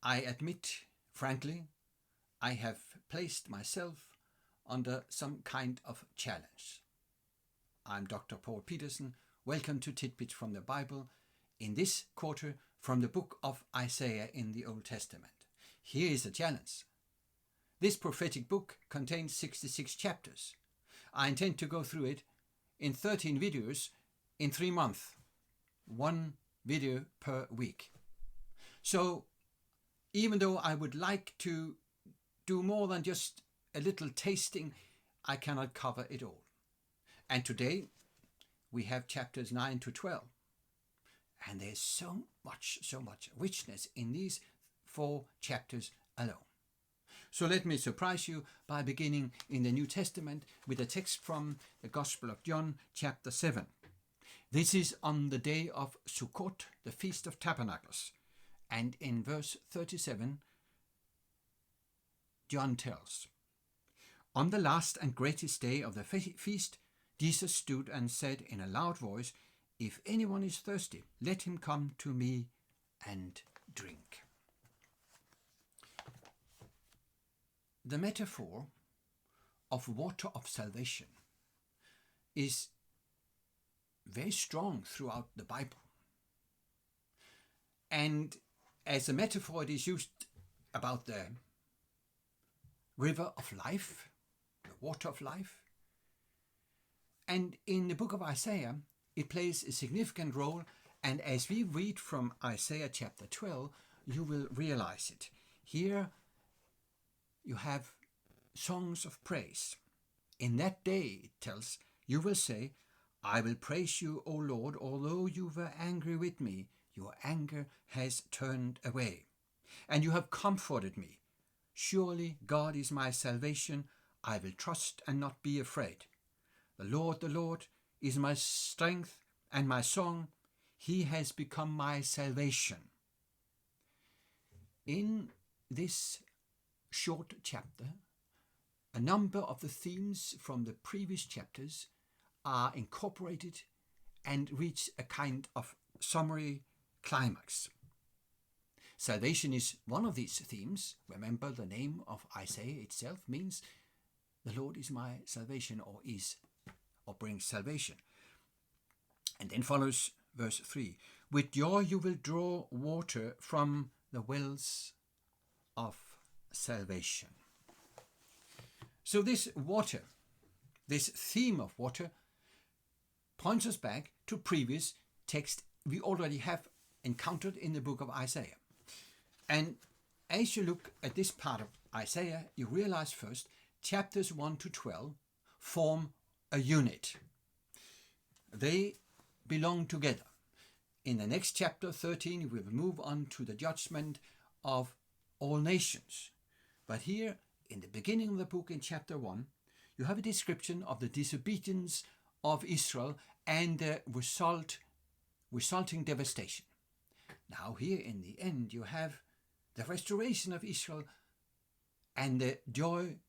I admit, frankly, I have placed myself under some kind of challenge. I'm Dr. Paul Petersen. Welcome to Tidbits from the Bible, in this quarter from the book of Isaiah in the Old Testament. Here is the challenge. This prophetic book contains 66 chapters. I intend to go through it in 13 videos in 3 months, 1 video per week. So, even though I would like to do more than just a little tasting, I cannot cover it all. And today we have chapters 9 to 12. And there's so much richness in these 4 chapters alone. So let me surprise you by beginning in the New Testament with a text from the Gospel of John, chapter 7. This is on the day of Sukkot, the Feast of Tabernacles. And in verse 37, John tells, "On the last and greatest day of the feast, Jesus stood and said in a loud voice, 'If anyone is thirsty, let him come to me and drink.'" The metaphor of water of salvation is very strong throughout the Bible. And as a metaphor, it is used about the river of life, the water of life. And in the book of Isaiah, it plays a significant role. And as we read from Isaiah chapter 12, you will realize it. Here you have songs of praise. In that day, it tells, you will say, "I will praise you, O Lord, although you were angry with me. Your anger has turned away, and you have comforted me. Surely God is my salvation. I will trust and not be afraid. The Lord is my strength and my song. He has become my salvation." In this short chapter, a number of the themes from the previous chapters are incorporated and reach a kind of summary climax. Salvation is one of these themes. Remember, the name of Isaiah itself means the Lord is my salvation, or brings salvation. And then follows verse 3. "With joy you will draw water from the wells of salvation." So this water, this theme of water, points us back to previous text we already have encountered in the book of Isaiah. And as you look at this part of Isaiah, you realize first, chapters 1 to 12 form a unit. They belong together. In the next chapter, 13, we will move on to the judgment of all nations. But here, in the beginning of the book, in chapter 1, you have a description of the disobedience of Israel and the resulting devastation. Now here in the end, you have the restoration of Israel and the joy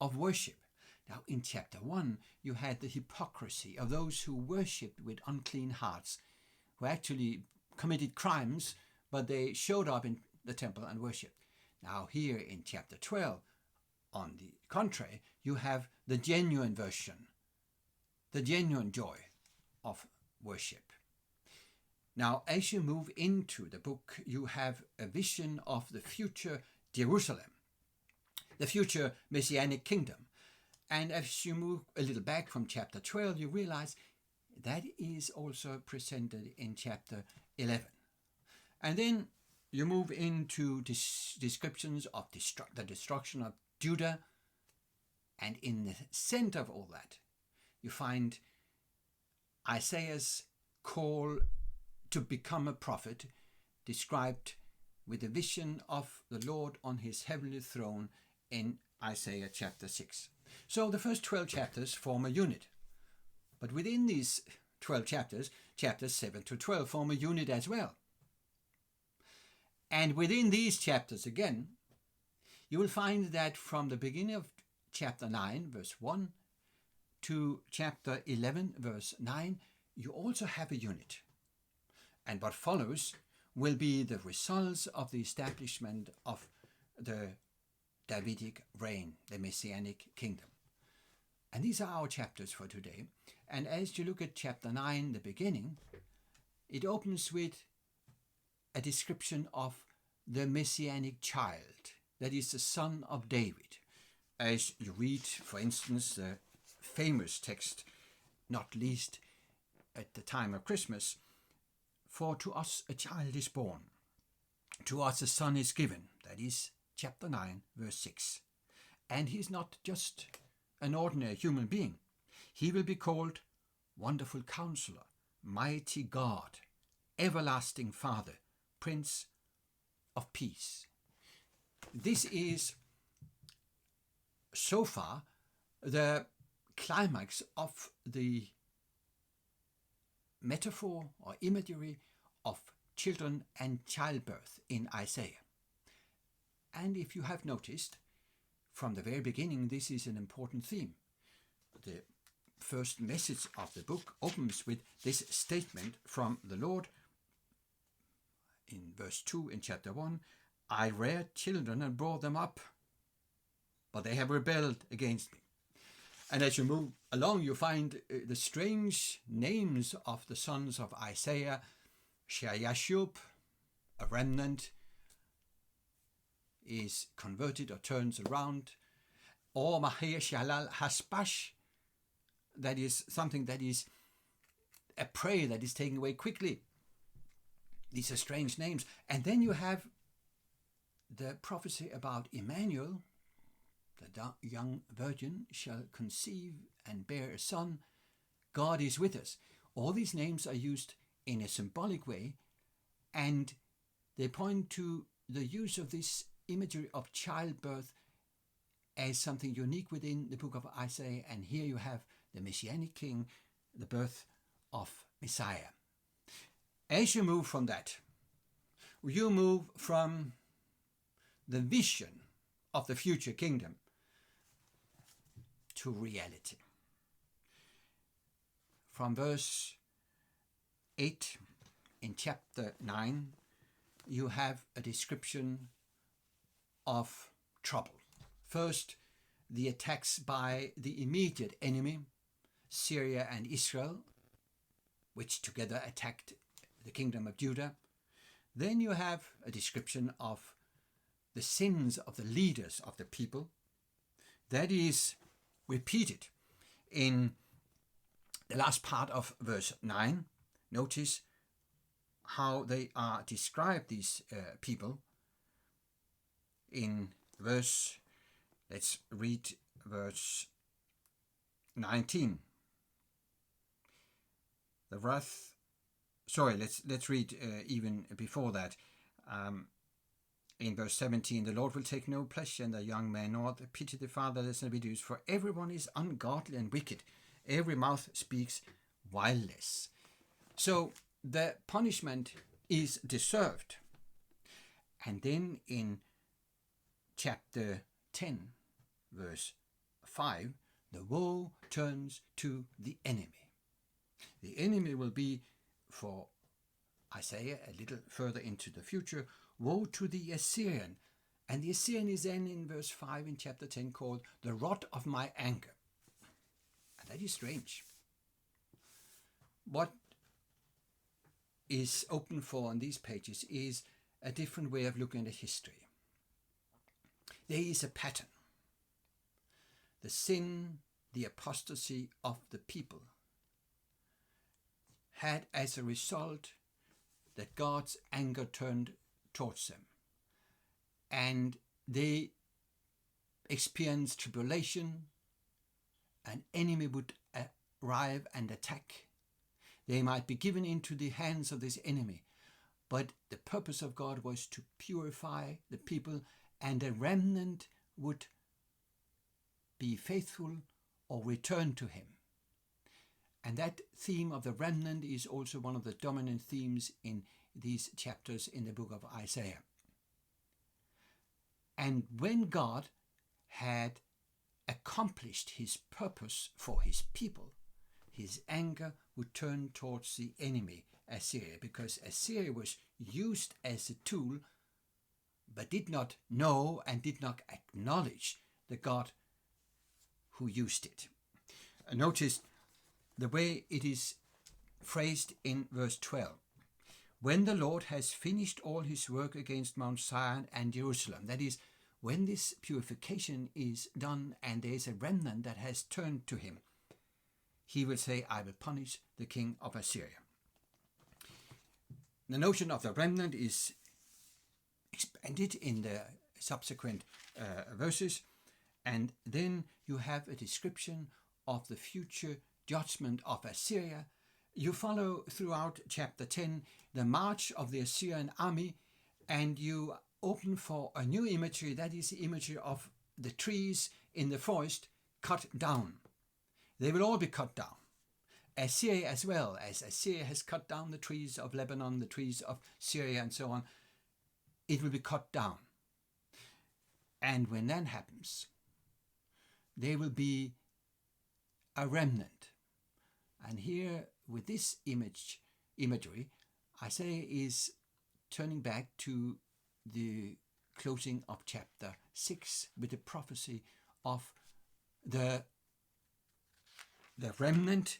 of worship. Now in chapter 1, you had the hypocrisy of those who worshipped with unclean hearts, who actually committed crimes, but they showed up in the temple and worshipped. Now here in chapter 12, on the contrary, you have the genuine version, the genuine joy of worship. Now, as you move into the book, you have a vision of the future Jerusalem, the future Messianic kingdom. And as you move a little back from chapter 12, you realize that is also presented in chapter 11. And then you move into descriptions of the destruction of Judah. And in the center of all that, you find Isaiah's call to become a prophet, described with a vision of the Lord on his heavenly throne in Isaiah chapter 6. So the first 12 chapters form a unit. But within these 12 chapters, chapters 7 to 12 form a unit as well. And within these chapters again, you will find that from the beginning of chapter 9, verse 1, to chapter 11, verse 9, you also have a unit. And what follows will be the results of the establishment of the Davidic reign, the Messianic kingdom. And these are our chapters for today. And as you look at chapter 9, the beginning, it opens with a description of the Messianic child, that is the son of David. As you read, for instance, the famous text, not least at the time of Christmas, "For to us a child is born, to us a son is given," that is chapter 9, verse 6. And he is not just an ordinary human being. He will be called Wonderful Counselor, Mighty God, Everlasting Father, Prince of Peace. This is so far the climax of the metaphor or imagery of children and childbirth in Isaiah. And if you have noticed, from the very beginning, this is an important theme. The first message of the book opens with this statement from the Lord in verse 2 in chapter 1, "I reared children and brought them up, but they have rebelled against me." And as you move along, you find the strange names of the sons of Isaiah: Shear-Yashub, a remnant, is converted or turns around, or Mahir-Shalal-Hasbash, that is something that is a prey that is taken away quickly. These are strange names. And then you have the prophecy about Emmanuel, the young virgin shall conceive and bear a son. God is with us. All these names are used in a symbolic way, and they point to the use of this imagery of childbirth as something unique within the book of Isaiah. And here you have the Messianic king, the birth of Messiah. As you move from that, you move from the vision of the future kingdom to reality. From verse 8 in chapter 9, you have a description of trouble. First, the attacks by the immediate enemy, Syria and Israel, which together attacked the kingdom of Judah. Then you have a description of the sins of the leaders of the people. That is repeated in the last part of verse 9. Notice how they are described, these people. In verse, let's read verse 19. The wrath, let's read even before that. In verse 17, "The Lord will take no pleasure in the young man, nor pity the fatherless and widows, for everyone is ungodly and wicked. Every mouth speaks vileness." So the punishment is deserved. And then in chapter 10, verse 5, the woe turns to the enemy. The enemy will be, for Isaiah, a little further into the future, woe to the Assyrian. And the Assyrian is then in verse 5 in chapter 10 called the rod of my anger. And that is strange. What is open for on these pages is a different way of looking at history. There is a pattern. The sin, the apostasy of the people had as a result that God's anger turned towards them. And they experienced tribulation. An enemy would arrive and attack. They might be given into the hands of this enemy. But the purpose of God was to purify the people, and a remnant would be faithful or return to him. And that theme of the remnant is also one of the dominant themes in these chapters in the book of Isaiah. And when God had accomplished his purpose for his people, his anger would turn towards the enemy, Assyria, because Assyria was used as a tool, but did not know and did not acknowledge the God who used it. Notice the way it is phrased in verse 12. When the Lord has finished all his work against Mount Zion and Jerusalem, that is, when this purification is done and there is a remnant that has turned to him, he will say, I will punish the king of Assyria. The notion of the remnant is expanded in the subsequent verses, and then you have a description of the future judgment of Assyria. You follow throughout chapter 10 the march of the Assyrian army, and you open for a new imagery, that is the imagery of the trees in the forest cut down. They will all be cut down. Assyria as well, as Assyria has cut down the trees of Lebanon, the trees of Syria and so on, it will be cut down. And when that happens, there will be a remnant. And here, with this imagery, I say is turning back to the closing of chapter 6 with the prophecy of the remnant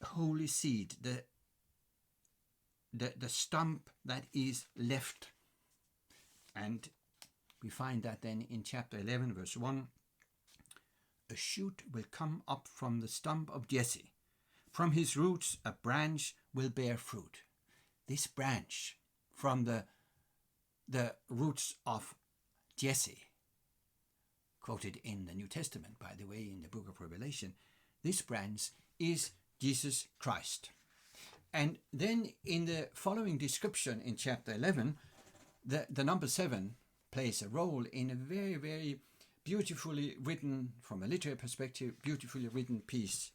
holy seed, the stump that is left. And we find that then in chapter 11 verse 1, a shoot will come up from the stump of Jesse. From his roots a branch will bear fruit. This branch from the roots of Jesse, quoted in the New Testament, by the way, in the book of Revelation, this branch is Jesus Christ. And then in the following description in chapter 11, the number 7 plays a role in a very, very beautifully written, from a literary perspective, beautifully written piece.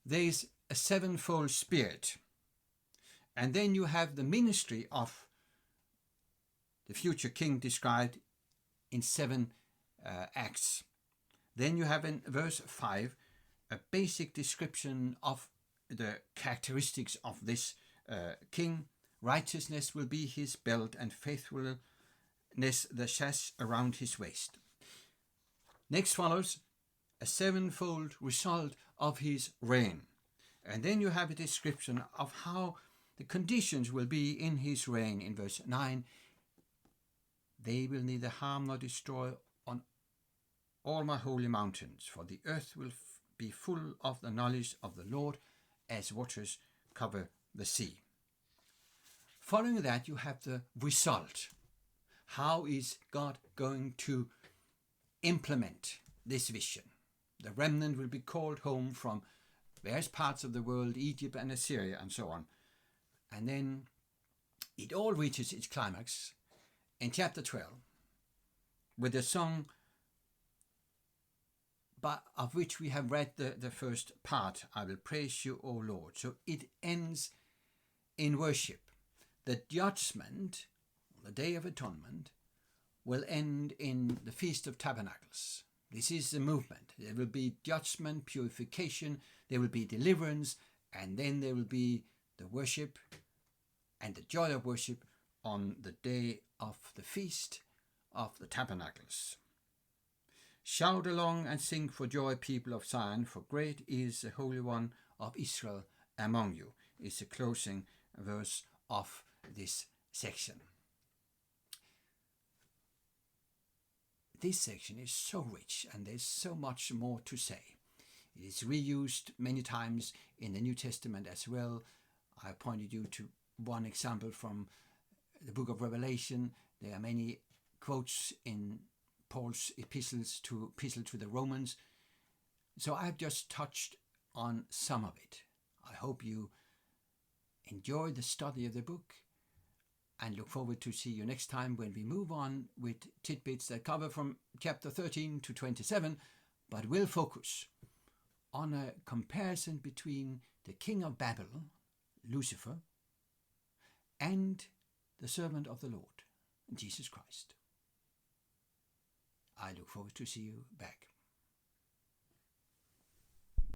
There is a sevenfold spirit. And then you have the ministry of the future king described in 7 acts. Then you have in verse 5 a basic description of the characteristics of this king. Righteousness will be his belt, and faithfulness the sash around his waist. Next follows a sevenfold result of his reign. And then you have a description of how the conditions will be in his reign in verse 9. They will neither harm nor destroy on all my holy mountains, for the earth will be full of the knowledge of the Lord as waters cover the sea. Following that, you have the result. How is God going to implement this vision? The remnant will be called home from various parts of the world, Egypt and Assyria and so on. And then it all reaches its climax in chapter 12 with a song of which we have read the first part, I will praise you, O Lord. So it ends in worship. The judgment, the Day of Atonement, will end in the Feast of Tabernacles. This is the movement. There will be judgment, purification, there will be deliverance, and then there will be the worship and the joy of worship on the day of the Feast of the Tabernacles. Shout along and sing for joy, people of Zion, for great is the Holy One of Israel among you, is the closing verse of this section. This section is so rich and there's so much more to say. It is reused many times in the New Testament as well. I pointed you to one example from the book of Revelation. There are many quotes in Paul's epistle to the Romans. So I've just touched on some of it. I hope you enjoy the study of the book and look forward to see you next time when we move on with tidbits that cover from chapter 13 to 27, but will focus on a comparison between the king of Babel, Lucifer, and the servant of the Lord, Jesus Christ. I look forward to see you back.